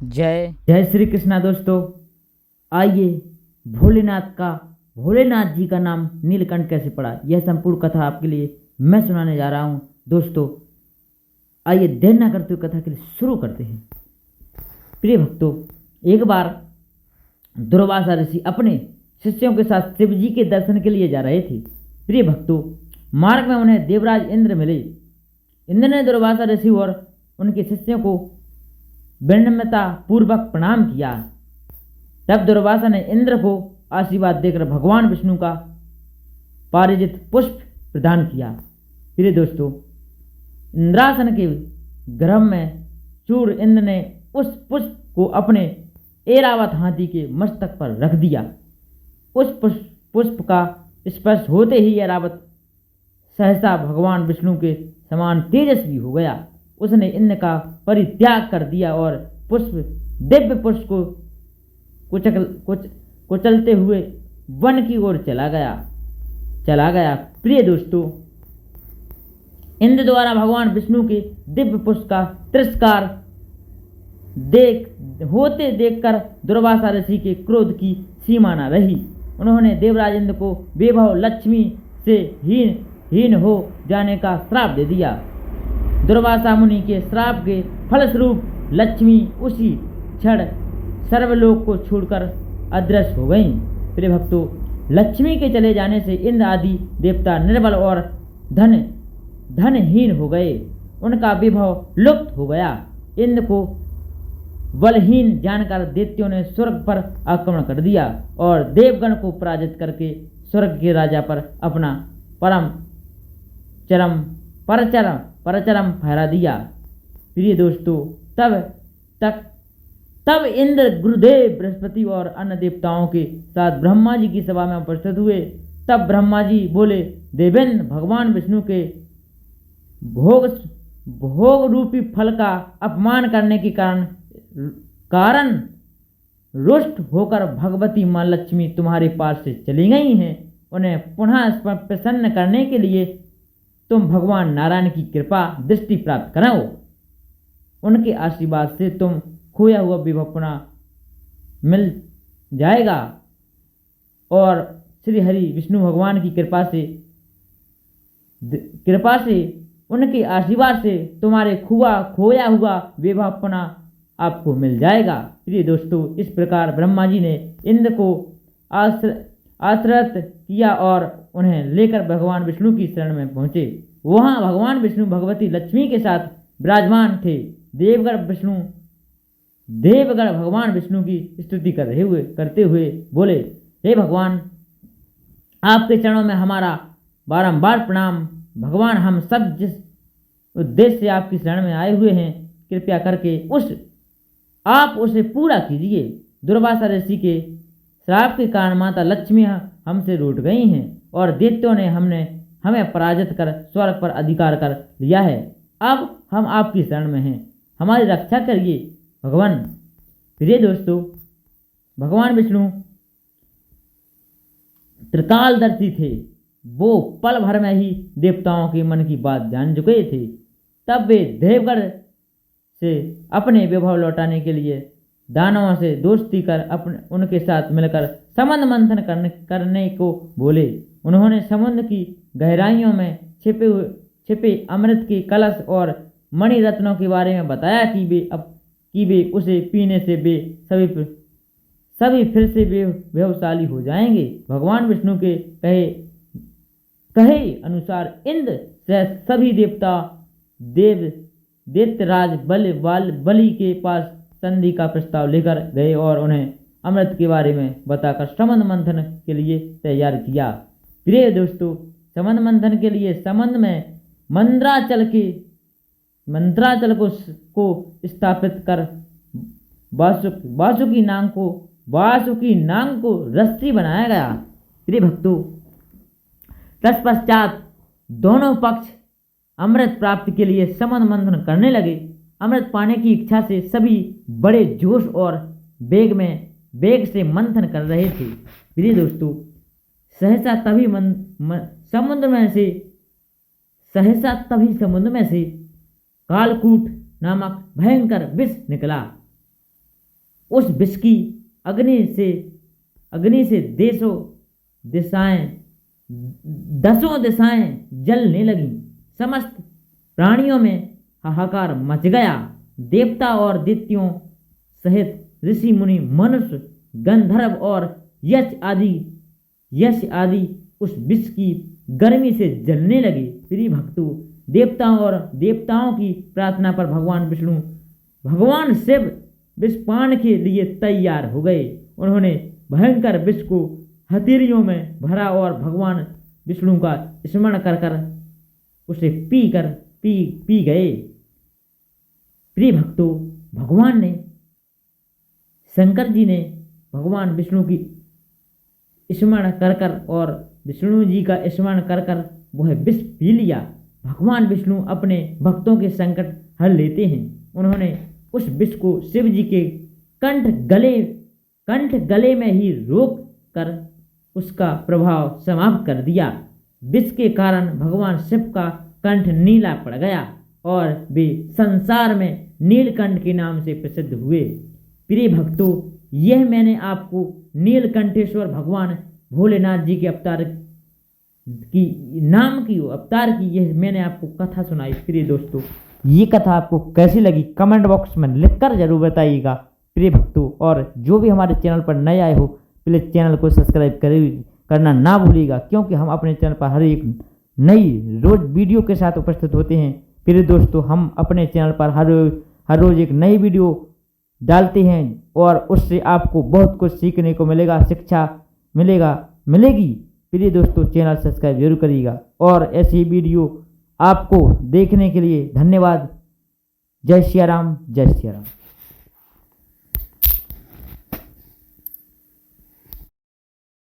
जय जय श्री कृष्णा दोस्तों। आइए भोलेनाथ जी का नाम नीलकंठ कैसे पड़ा, यह संपूर्ण कथा आपके लिए मैं सुनाने जा रहा हूँ। दोस्तों आइए देर न करते हुए कथा के लिए शुरू करते हैं। प्रिय भक्तों, एक बार दुर्वासा ऋषि अपने शिष्यों के साथ शिव जी के दर्शन के लिए जा रहे थे। प्रिय भक्तों, मार्ग में उन्हें देवराज इंद्र मिले। इंद्र ने दुर्वासा ऋषि और उनके शिष्यों को विनम्रता पूर्वक प्रणाम किया। तब दुर्वासा ने इंद्र को आशीर्वाद देकर भगवान विष्णु का पारिजित पुष्प प्रदान किया। प्रिय दोस्तों, इंद्रासन के गर्भ में चूर इंद्र ने उस पुष्प को अपने ऐरावत हाथी के मस्तक पर रख दिया। उस पुष्प का स्पर्श होते ही ऐरावत सहसा भगवान विष्णु के समान तेजस्वी हो गया। उसने इंद्र का परित्याग कर दिया और दिव्य पुष्प को कुचलते हुए वन की ओर चला गया। प्रिय दोस्तों, इंद्र द्वारा भगवान विष्णु के दिव्य पुष्प का तिरस्कार देखकर दुर्वासा ऋषि के क्रोध की सीमा न रही। उन्होंने देवराज इंद्र को वैभव लक्ष्मी से हीन हो जाने का श्राप दे दिया। दुर्वासा मुनि के श्राप के फलस्वरूप लक्ष्मी उसी क्षण सर्वलोक को छोड़कर अदृश्य हो गईं। प्रिय भक्तों, लक्ष्मी के चले जाने से इंद्र आदि देवता निर्बल और धनहीन हो गए। उनका विभव लुप्त हो गया। इंद्र को बलहीन जानकर दैत्यों ने स्वर्ग पर आक्रमण कर दिया और देवगण को पराजित करके स्वर्ग के राजा पर अपना परचरम फहरा दिया। प्रिय दोस्तों, तब इंद्र गुरुदेव बृहस्पति और अन्य देवताओं के साथ ब्रह्मा जी की सभा में उपस्थित हुए। तब ब्रह्मा जी बोले, देवेंद्र, भगवान विष्णु के भोग रूपी फल का अपमान करने के कारण रुष्ट होकर भगवती माँ लक्ष्मी तुम्हारे पास से चली गई हैं। उन्हें पुनः प्रसन्न करने के लिए तुम भगवान नारायण की कृपा दृष्टि प्राप्त कराओ। उनके आशीर्वाद से तुम खोया हुआ विभव पुनः मिल जाएगा और श्री हरि विष्णु भगवान की कृपा से उनके आशीर्वाद से तुम्हारे खोया हुआ विभव पुनः आपको मिल जाएगा। प्रिय दोस्तों, इस प्रकार ब्रह्मा जी ने इंद्र को आश्रित किया और उन्हें लेकर भगवान विष्णु की शरण में पहुंचे। वहां भगवान विष्णु भगवती लक्ष्मी के साथ विराजमान थे। देवगण भगवान विष्णु की स्तुति करते हुए बोले, हे भगवान, आपके चरणों में हमारा बारंबार प्रणाम। भगवान, हम सब जिस उद्देश्य से आपकी शरण में आए हुए हैं, कृपया करके आप उसे पूरा कीजिए। दुर्वासा ऋषि के श्राप के कारण माता लक्ष्मी हमसे रूठ गई हैं और दैत्यों ने हमें पराजित कर स्वर्ग पर अधिकार कर लिया है। अब हम आपकी शरण में हैं, हमारी रक्षा करिए भगवान। प्रिय दोस्तों, भगवान विष्णु त्रिकालदर्शी थे। वो पल भर में ही देवताओं के मन की बात जान चुके थे। तब वे देवगण से अपने वैभव लौटाने के लिए दानवों से दोस्ती कर उनके साथ मिलकर संबंध मंथन करने को बोले। उन्होंने समुद्र की गहराइयों में छिपे अमृत के कलश और मणि रत्नों के बारे में बताया कि वे उसे पीने से वे सभी फिर से वैभवशाली हो जाएंगे। भगवान विष्णु के कहे अनुसार इंद्र से सभी देवता दैत्यराज बलि के पास संधि का प्रस्ताव लेकर गए और उन्हें अमृत के बारे में बताकर संबंध मंथन के लिए तैयार किया। प्रिय दोस्तों, संबंध मंथन के लिए संबंध में मंत्राचल को स्थापित कर वासुकी नाग को रस्सी बनाया गया। प्रिय भक्तों, तत्पश्चात दोनों पक्ष अमृत प्राप्ति के लिए संबंध मंथन करने लगे। अमृत पाने की इच्छा से सभी बड़े जोश और वेग से मंथन कर रहे थे। प्रिय दोस्तों, सहसा तभी समुद्र में से कालकूट नामक भयंकर विष निकला। उस विष की अग्नि से दसों दिशाएं जलने लगीं। समस्त प्राणियों में हाहाकार मच गया। देवता और दैत्यों सहित ऋषि मुनि मनुष्य गंधर्व और यक्ष आदि उस विष की गर्मी से जलने लगे। प्रिय भक्तों, देवताओं की प्रार्थना पर भगवान शिव विषपान के लिए तैयार हो गए। उन्होंने भयंकर विष को हथेलियों में भरा और भगवान विष्णु का स्मरण कर उसे पी गए। प्रिय भक्तों, शंकर जी ने भगवान विष्णु की स्मरण कर और विष्णु जी का स्मरण कर वह विष पी लिया। भगवान विष्णु अपने भक्तों के संकट हर लेते हैं। उन्होंने उस विष को शिव जी के कंठ गले में ही रोक कर उसका प्रभाव समाप्त कर दिया। विष के कारण भगवान शिव का कंठ नीला पड़ गया और वे संसार में नीलकंठ के नाम से प्रसिद्ध हुए। प्रिय भक्तों, यह मैंने आपको नीलकंठेश्वर भगवान भोलेनाथ जी के अवतार की यह मैंने आपको कथा सुनाई। प्रिय दोस्तों, ये कथा आपको कैसी लगी कमेंट बॉक्स में लिखकर जरूर बताइएगा। प्रिय भक्तों, और जो भी हमारे चैनल पर नए आए हो प्लीज़ चैनल को सब्सक्राइब करना ना भूलिएगा, क्योंकि हम अपने चैनल पर हर एक नई रोज वीडियो के साथ उपस्थित होते हैं। प्रिय दोस्तों, हम अपने चैनल पर हर रोज एक नई वीडियो डालते हैं और उससे आपको बहुत कुछ सीखने को मिलेगा, शिक्षा मिलेगी। प्रिय दोस्तों, चैनल सब्सक्राइब जरूर करिएगा और ऐसी वीडियो आपको देखने के लिए धन्यवाद। जय सिया राम, जय सिया राम।